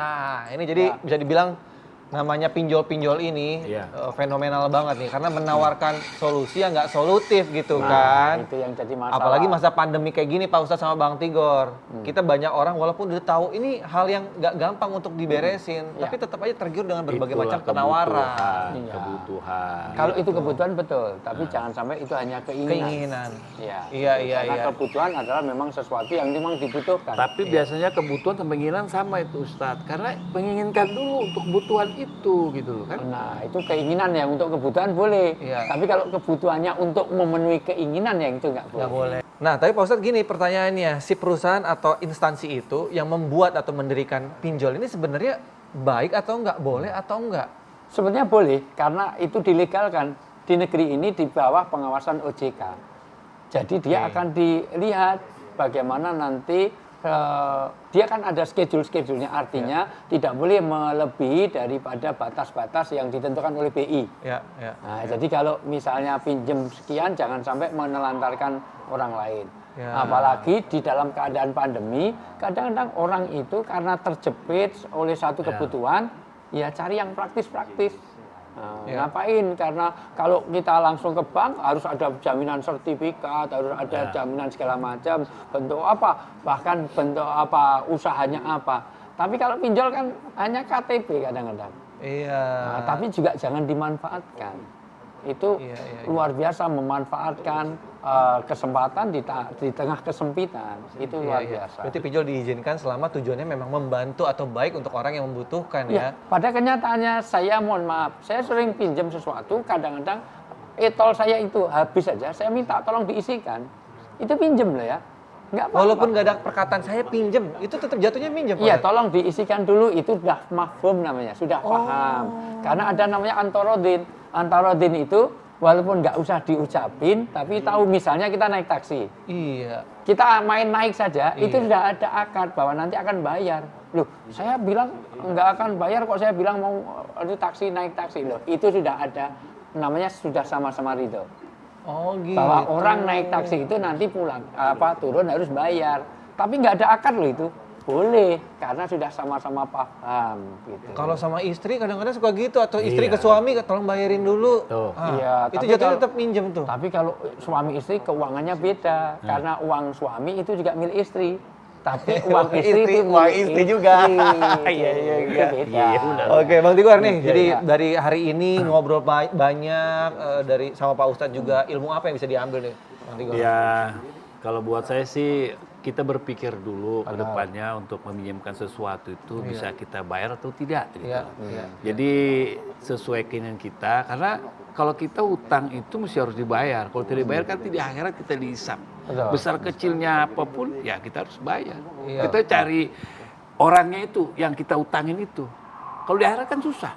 Nah, ini jadi bisa dibilang namanya pinjol-pinjol ini fenomenal banget nih karena menawarkan solusi yang nggak solutif gitu kan. Itu yang jadi masalah. Apalagi masa pandemi kayak gini Pak Ustadz sama Bang Tigor. Kita banyak orang walaupun udah tahu ini hal yang nggak gampang untuk diberesin, tapi tetap aja tergiur dengan berbagai macam penawaran. Kebutuhan. Kalau itu kebutuhan betul, tapi jangan sampai itu hanya keinginan. Iya. Karena kebutuhan adalah memang sesuatu yang memang dibutuhkan. Tapi biasanya kebutuhan sama keinginan sama itu Ustadz. Karena menginginkan dulu untuk kebutuhan itu gitu loh kan. Nah, itu keinginan ya untuk kebutuhan boleh. Tapi kalau kebutuhannya untuk memenuhi keinginan ya itu nggak boleh. Nah, tapi Pak Ustadz gini pertanyaannya, si perusahaan atau instansi itu yang membuat atau mendirikan pinjol ini sebenarnya baik atau nggak, boleh atau nggak? Sebenarnya boleh karena itu dilegalkan di negeri ini di bawah pengawasan OJK. Jadi dia akan dilihat bagaimana nanti dia kan ada schedule-schedule-nya, artinya tidak boleh melebihi daripada batas-batas yang ditentukan oleh BI. Jadi kalau misalnya pinjam sekian jangan sampai menelantarkan orang lain. Apalagi di dalam keadaan pandemi, kadang-kadang orang itu karena terjepit oleh satu kebutuhan, ya cari yang praktis-praktis. Ngapain? Karena kalau kita langsung ke bank harus ada jaminan sertifikat, harus ada jaminan segala macam, bentuk apa, bahkan bentuk apa, usahanya apa. Tapi kalau pinjol kan hanya KTP kadang-kadang. Tapi juga jangan dimanfaatkan. Itu luar biasa memanfaatkan kesempatan di tengah kesempitan. Itu luar biasa. Berarti pinjol diizinkan selama tujuannya memang membantu atau baik untuk orang yang membutuhkan ya. Pada kenyataannya saya mohon maaf, saya sering pinjam sesuatu, kadang-kadang e-tol saya itu habis saja, saya minta tolong diisikan. Itu pinjam loh ya. Nggak apa-apa. Walaupun nggak ada perkataan saya pinjam, itu tetap jatuhnya pinjam. Iya, tolong diisikan dulu, itu sudah mafhum namanya, sudah paham. Karena ada namanya antarodin. Antarodin itu walaupun nggak usah diucapin, tapi tahu misalnya kita naik taksi. Kita main naik saja, itu sudah ada akad bahwa nanti akan bayar. Loh, saya bilang nggak akan bayar kok saya bilang mau itu taksi naik taksi. Loh, itu sudah ada, namanya sudah sama-sama ridho. Gitu. Bahwa orang naik taksi itu nanti pulang, turun harus bayar. Tapi nggak ada akad loh itu. Boleh, karena sudah sama-sama paham gitu. Kalau sama istri kadang-kadang suka gitu, atau istri ke suami tolong bayarin dulu. Itu jatuhnya tetap minjem tuh. Tapi kalau suami istri keuangannya beda, karena uang suami itu juga milik istri. Tapi uang istri itu uang istri juga. Oke, Bang Tigor nih. Jadi dari hari ini ngobrol banyak dari sama Pak Ustadz juga, ilmu apa yang bisa diambil nih, Bang Tigor? Ya, kalau buat saya sih kita berpikir dulu ke depannya untuk meminjamkan sesuatu itu bisa kita bayar atau tidak. Gitu. Jadi sesuai keinginan kita, karena kalau kita utang itu mesti harus dibayar. Kalau tidak dibayar kan di akhirat kita dihisap. Besar kecilnya apapun ya kita harus bayar. Kita cari orangnya itu yang kita utangin itu. Kalau di akhirat kan susah.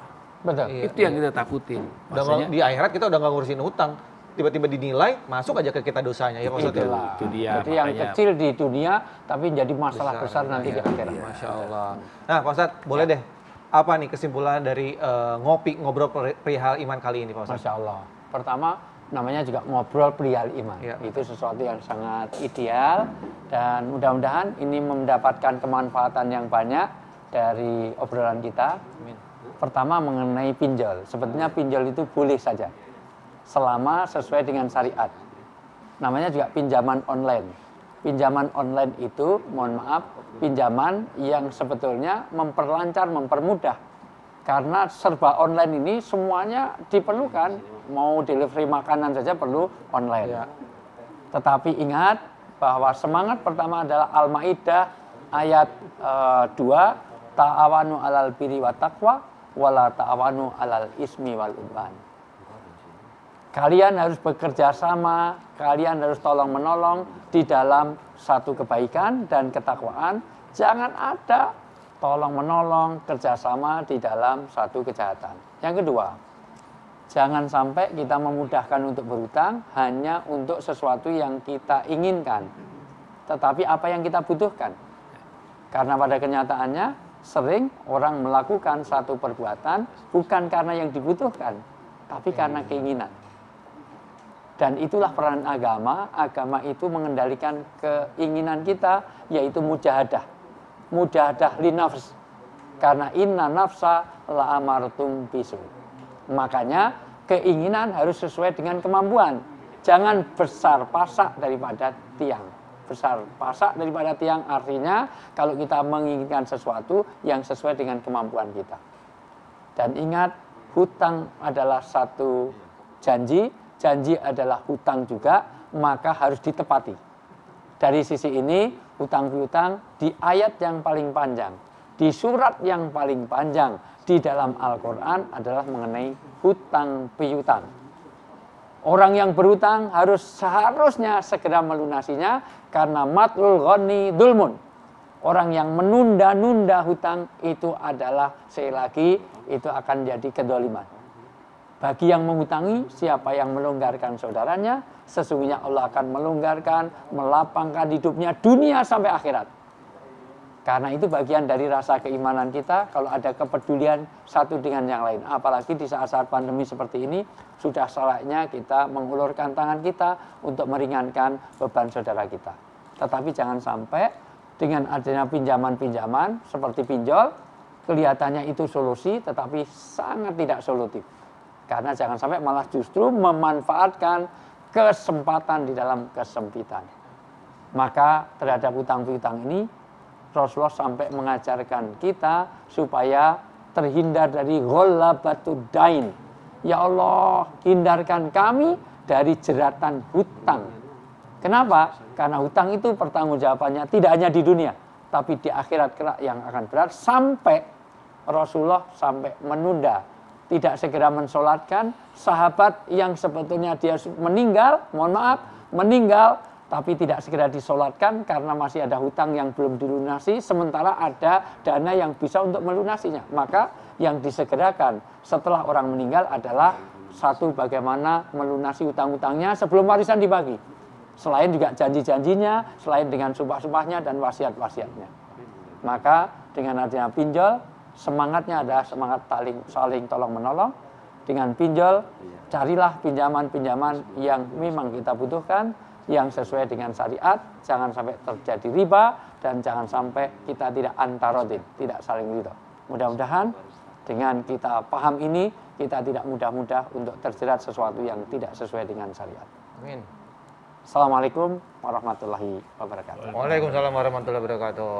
Itu yang kita takutin. Maksudnya, di akhirat kita udah nggak ngurusin utang. Tiba-tiba dinilai, masuk aja ke kita dosanya ya maksudnya. Itu dia. Jadi yang kecil di dunia, tapi jadi masalah besar nanti di akhirat. Masya Allah. Nah Pak Ustadz, boleh deh. Apa nih kesimpulan dari ngobrol perihal iman kali ini Pak Ustadz? Masya Allah. Pertama, namanya juga ngobrol perihal iman. Itu sesuatu yang sangat ideal. Dan mudah-mudahan ini mendapatkan kemanfaatan yang banyak dari obrolan kita. Pertama mengenai pinjol. Sebetulnya pinjol itu boleh saja. Selama sesuai dengan syariat. Namanya juga pinjaman online. Pinjaman online itu, mohon maaf, pinjaman yang sebetulnya memperlancar, mempermudah. Karena serba online ini semuanya diperlukan. Mau delivery makanan saja perlu online. Tetapi ingat bahwa semangat pertama adalah Al-Maidah ayat 2, ta'awanu alal birri wa taqwa, wala ta'awanu alal ismi wal udwan. Kalian harus bekerja sama, kalian harus tolong-menolong di dalam satu kebaikan dan ketakwaan. Jangan ada tolong-menolong, kerjasama di dalam satu kejahatan. Yang kedua, jangan sampai kita memudahkan untuk berhutang hanya untuk sesuatu yang kita inginkan. Tetapi apa yang kita butuhkan. Karena pada kenyataannya, sering orang melakukan satu perbuatan bukan karena yang dibutuhkan, tapi karena keinginan. Dan itulah peran agama. Agama itu mengendalikan keinginan kita, yaitu mujahadah. Mujahadah li nafs. Karena inna nafsa la'amartum bisu. Makanya keinginan harus sesuai dengan kemampuan. Jangan besar pasak daripada tiang. Besar pasak daripada tiang artinya kalau kita menginginkan sesuatu yang sesuai dengan kemampuan kita. Dan ingat, hutang adalah satu janji, janji adalah hutang juga, maka harus ditepati. Dari sisi ini, hutang piutang di ayat yang paling panjang, di surat yang paling panjang di dalam Al-Quran adalah mengenai hutang piutang. Orang yang berhutang seharusnya segera melunasinya karena matlul ghani dzulmun. Orang yang menunda-nunda hutang itu adalah sekali lagi itu akan jadi kedzaliman. Bagi yang menghutangi, siapa yang melonggarkan saudaranya, sesungguhnya Allah akan melonggarkan, melapangkan hidupnya dunia sampai akhirat. Karena itu bagian dari rasa keimanan kita kalau ada kepedulian satu dengan yang lain. Apalagi di saat-saat pandemi seperti ini, sudah saatnya kita mengulurkan tangan kita untuk meringankan beban saudara kita. Tetapi jangan sampai dengan adanya pinjaman-pinjaman seperti pinjol, kelihatannya itu solusi tetapi sangat tidak solutif. Karena jangan sampai malah justru memanfaatkan kesempatan di dalam kesempitan. Maka terhadap hutang piutang ini Rasulullah sampai mengajarkan kita supaya terhindar dari ghallabatud dain. Ya Allah, hindarkan kami dari jeratan hutang. Kenapa? Karena hutang itu pertanggungjawabannya tidak hanya di dunia, tapi di akhirat kelak yang akan berat, sampai Rasulullah sampai menunda, tidak segera mensolatkan sahabat yang sebetulnya dia meninggal, mohon maaf, meninggal, tapi tidak segera disolatkan karena masih ada hutang yang belum dilunasi, sementara ada dana yang bisa untuk melunasinya. Maka yang disegerakan setelah orang meninggal adalah satu, bagaimana melunasi hutang-hutangnya sebelum warisan dibagi. Selain juga janji-janjinya, selain dengan sumpah-sumpahnya dan wasiat-wasiatnya. Maka dengan adanya pinjol, semangatnya adalah semangat saling tolong-menolong. Dengan pinjol, carilah pinjaman-pinjaman yang memang kita butuhkan, yang sesuai dengan syariat, jangan sampai terjadi riba, dan jangan sampai kita tidak antarodin, tidak saling ridho. Mudah-mudahan dengan kita paham ini, kita tidak mudah-mudah untuk terjerat sesuatu yang tidak sesuai dengan syariat. Amin. Assalamualaikum warahmatullahi wabarakatuh. Waalaikumsalam warahmatullahi wabarakatuh.